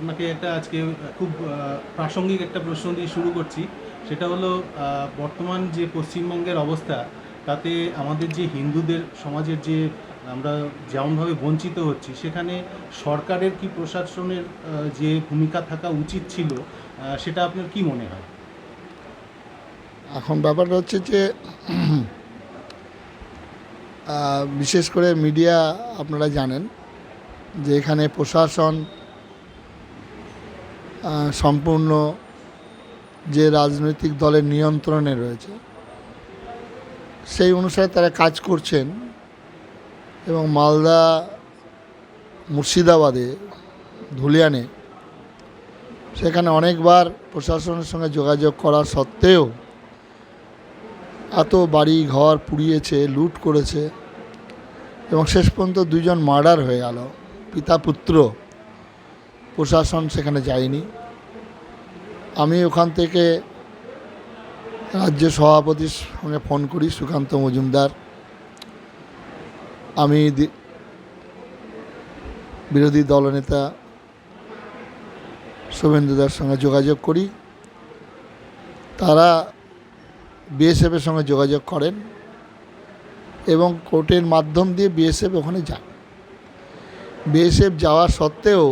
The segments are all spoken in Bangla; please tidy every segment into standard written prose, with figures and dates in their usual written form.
আপনাকে একটা আজকে খুব প্রাসঙ্গিক একটা প্রশ্ন দিয়ে শুরু করছি। সেটা হলো বর্তমান যে পশ্চিমবঙ্গের অবস্থা, তাতে আমাদের যে হিন্দুদের সমাজের যে আমরা যেমনভাবে বঞ্চিত হচ্ছি, সেখানে সরকারের কি প্রশাসনের যে ভূমিকা থাকা উচিত ছিল, সেটা আপনার কি মনে হয়? এখন ব্যাপারটা হচ্ছে যে বিশেষ করে মিডিয়া, আপনারা জানেন যে এখানে প্রশাসন সম্পূর্ণ যে রাজনৈতিক দলের নিয়ন্ত্রণে রয়েছে, সেই অনুসারে তারা কাজ করছেন। এবং মালদা, মুর্শিদাবাদে, ধুলিয়ানে সেখানে অনেকবার প্রশাসনের সঙ্গে যোগাযোগ করা সত্ত্বেও এত বাড়ি ঘর পুড়িয়েছে, লুট করেছে এবং শেষ পর্যন্ত দুজন মার্ডার হয়ে গেল, পিতা পুত্র। প্রশাসন সেখানে যায়নি। আমি ওখান থেকে রাজ্য সভাপতির সঙ্গে ফোন করি, সুকান্ত মজুমদার। আমি বিরোধী দলনেতা শুভেন্দুদার সঙ্গে যোগাযোগ করি। তারা বিএসএফের সঙ্গে যোগাযোগ করেন এবং কোর্টের মাধ্যম দিয়ে বিএসএফ ওখানে যান। বিএসএফ যাওয়া সত্ত্বেও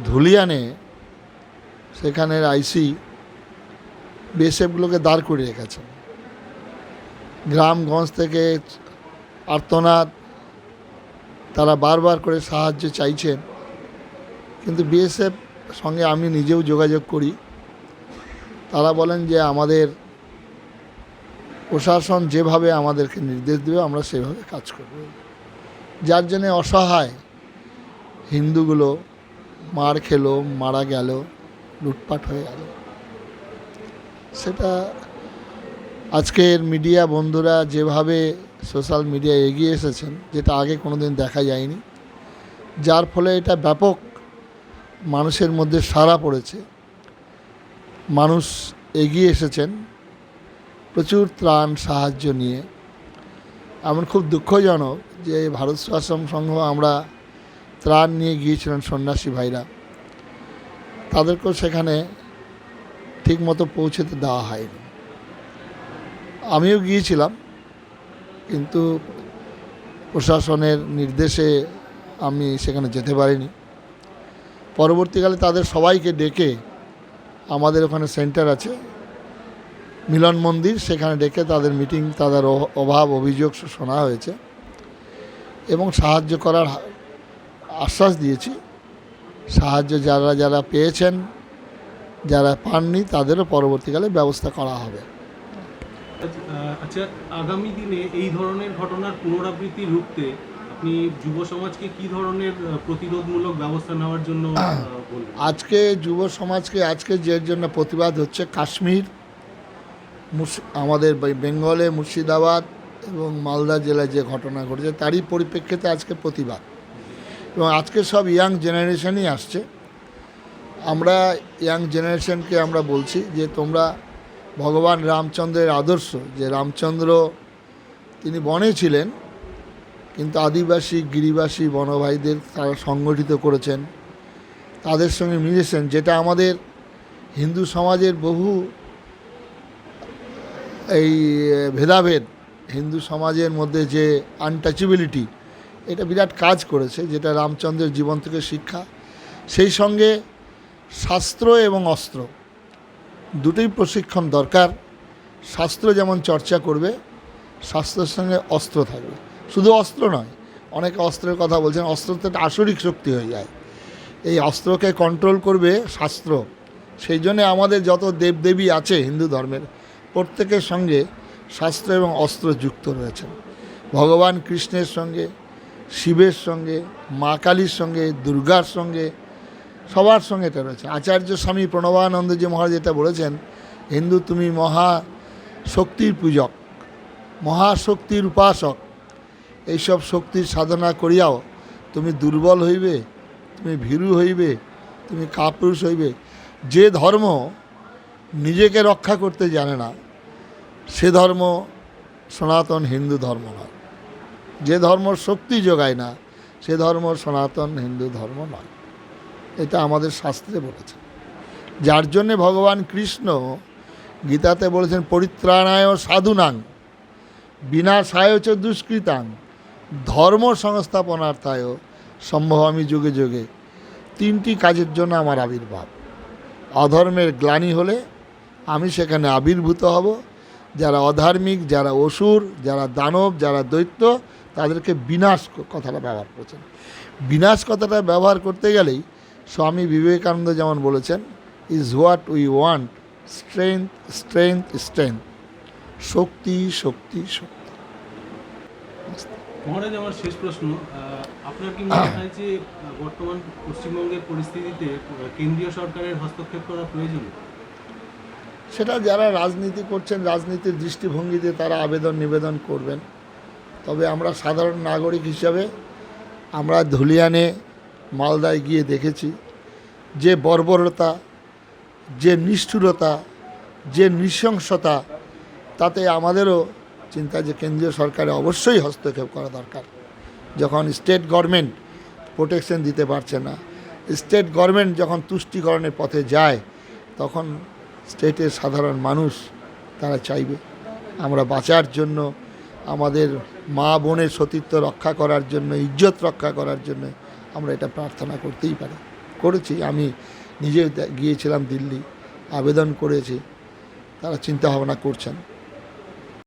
ধুলিয়ানে সেখানের আইসি বিএসএফগুলোকে দাঁড় করিয়ে রেখেছেন। গ্রামগঞ্জ থেকে আর্তনাদ, তারা বারবার করে সাহায্য চাইছেন, কিন্তু বিএসএফ সঙ্গে আমি নিজেও যোগাযোগ করি। তারা বলেন যে আমাদের প্রশাসন যেভাবে আমাদেরকে নির্দেশ দেবে আমরা সেভাবে কাজ করব। যার জন্যে অসহায় হিন্দুগুলো মার খেলো, মারা গেল, লুটপাট হয়ে গেল। সেটা আজকের মিডিয়া বন্ধুরা যেভাবে সোশ্যাল মিডিয়া এগিয়ে এসেছেন, যেটা আগে কোনো দিন দেখা যায়নি, যার ফলে এটা ব্যাপক মানুষের মধ্যে সাড়া পড়েছে। মানুষ এগিয়ে এসেছেন প্রচুর ত্রাণ সাহায্য নিয়ে। এমন খুব দুঃখজনক যে ভারত সেবাশ্রম সংঘ আমরা ত্রাণ নিয়ে গিয়েছিলেন, সন্ন্যাসী ভাইরা, তাদেরকেও সেখানে ঠিকমতো পৌঁছতে দেওয়া হয়নি। আমিও গিয়েছিলাম, কিন্তু প্রশাসনের নির্দেশে আমি সেখানে যেতে পারিনি। পরবর্তীকালে তাদের সবাইকে ডেকে, আমাদের ওখানে সেন্টার আছে মিলন মন্দির, সেখানে ডেকে তাদের মিটিং, তাদের অভাব অভিযোগ শোনা হয়েছে এবং সাহায্য করার আশ্বাস দিয়েছি। সাহায্য যারা যারা পেয়েছেন, যারা পাননি তাদেরও পরবর্তীকালে ব্যবস্থা করা হবে। আচ্ছা, আগামী দিনে এই ধরনের ঘটনার পুনরাবৃত্তি রুখতে আপনি যুব সমাজকে কি ধরনের প্রতিরোধমূলক ব্যবস্থা নেওয়ার জন্য বলবেন? আজকে যুব সমাজকে আজকে যে জন্য প্রতিবাদ হচ্ছে, কাশ্মীর, আমাদের বেঙ্গলে মুর্শিদাবাদ এবং মালদা জেলায় যে ঘটনা ঘটেছে তারই পরিপ্রেক্ষিতে আজকে প্রতিবাদ। এবং আজকে সব ইয়াং জেনারেশনই আসছে। আমরা ইয়াং জেনারেশনকে আমরা বলছি যে তোমরা ভগবান রামচন্দ্রের আদর্শ, যে রামচন্দ্র তিনি বনে ছিলেন কিন্তু আদিবাসী গিরিবাসী বনভাইদের তারা সংগঠিত করেছেন, তাদের সঙ্গে মিলেছেন, যেটা আমাদের হিন্দু সমাজের বহু এই ভেদাভেদ, হিন্দু সমাজের মধ্যে যে আনটাচেবিলিটি, এটা বিরাট কাজ করেছে, যেটা রামচন্দ্রের জীবন থেকে শিক্ষা। সেই সঙ্গে শাস্ত্র এবং অস্ত্র দুটোই প্রশিক্ষণ দরকার। শাস্ত্র যেমন চর্চা করবে, শাস্ত্রের সঙ্গে অস্ত্র থাকবে। শুধু অস্ত্র নয়, অনেকে অস্ত্রের কথা বলছেন, অস্ত্র তো একটা আসরিক শক্তি হয়ে যায়। এই অস্ত্রকে কন্ট্রোল করবে শাস্ত্র। সেই জন্যে আমাদের যত দেবদেবী আছে হিন্দু ধর্মের, প্রত্যেকের সঙ্গে শাস্ত্র এবং অস্ত্র যুক্ত রয়েছে। ভগবান কৃষ্ণের সঙ্গে, শিবের সঙ্গে, মা কালীর সঙ্গে, দুর্গার সঙ্গে, সবার সঙ্গে এটা রয়েছে। আচার্য স্বামী প্রণবানন্দজি মহারাজ এটা বলেছেন, হিন্দু তুমি মহা শক্তির পূজক, মহাশক্তির উপাসক। এইসব শক্তির সাধনা করিয়াও তুমি দুর্বল হইবে, তুমি ভীরু হইবে, তুমি কাপুরুষ হইবে। যে ধর্ম নিজেকে রক্ষা করতে জানে না, সে ধর্ম সনাতন হিন্দু ধর্ম নয়। যে ধর্ম শক্তি যোগায় না, সে ধর্ম সনাতন হিন্দু ধর্ম নয়। এটা আমাদের শাস্ত্রে বলেছে। যার জন্যে ভগবান কৃষ্ণ গীতাতে বলেছেন পরিত্রাণায় সাধুনাং বিনাশায় চ দুষ্কৃতাং ধর্ম সংস্থাপনার্থায় সম্ভবামি যুগে যুগে। 3টি কাজের জন্য আমার আবির্ভাব। অধর্মের গ্লানি হলে আমি সেখানে আবির্ভূত হব। যারা অধার্মিক, যারা অসুর, যারা দানব, যারা দৈত্য, তাদেরকে বিনাশ কথাটা ব্যবহার করেছেন। বিনাশ কথাটা ব্যবহার করতে গেলেই স্বামী বিবেকানন্দ যেমন বলেছেন, is what we want, strength strength strength, শক্তি শক্তি শক্তি। মহারাজ, আমার শেষ প্রশ্ন, আপনার কি মনে হয় যে বর্তমান পশ্চিমবঙ্গের পরিস্থিতিতে কেন্দ্রীয় সরকারের হস্তক্ষেপ করা প্রয়োজন? সেটা যারা রাজনীতি করছেন, রাজনীতির দৃষ্টিভঙ্গিতে তারা আবেদন নিবেদন করবেন। তবে আমরা সাধারণ নাগরিক হিসাবে আমরা ধুলিয়ানে, মালদায় গিয়ে দেখেছি যে বর্বরতা, যে নিষ্ঠুরতা, যে নৃশংসতা, তাতে আমাদেরও চিন্তা যে কেন্দ্রীয় সরকারে অবশ্যই হস্তক্ষেপ করা দরকার। যখন স্টেট গভর্নমেন্ট প্রোটেকশন দিতে পারছে না, স্টেট গভর্নমেন্ট যখন তুষ্টিকরণের পথে যায়, তখন স্টেটের সাধারণ মানুষ তারা চাইবে আমরা বাঁচার জন্য, আমাদের মা বোনের সতীত্ব রক্ষা করার জন্য, ইজ্জত রক্ষা করার জন্য আমরা এটা প্রার্থনা করতেই পারি। করেছি, আমি নিজে গিয়েছিলাম দিল্লি, আবেদন করেছি, তারা চিন্তা ভাবনা করছেন।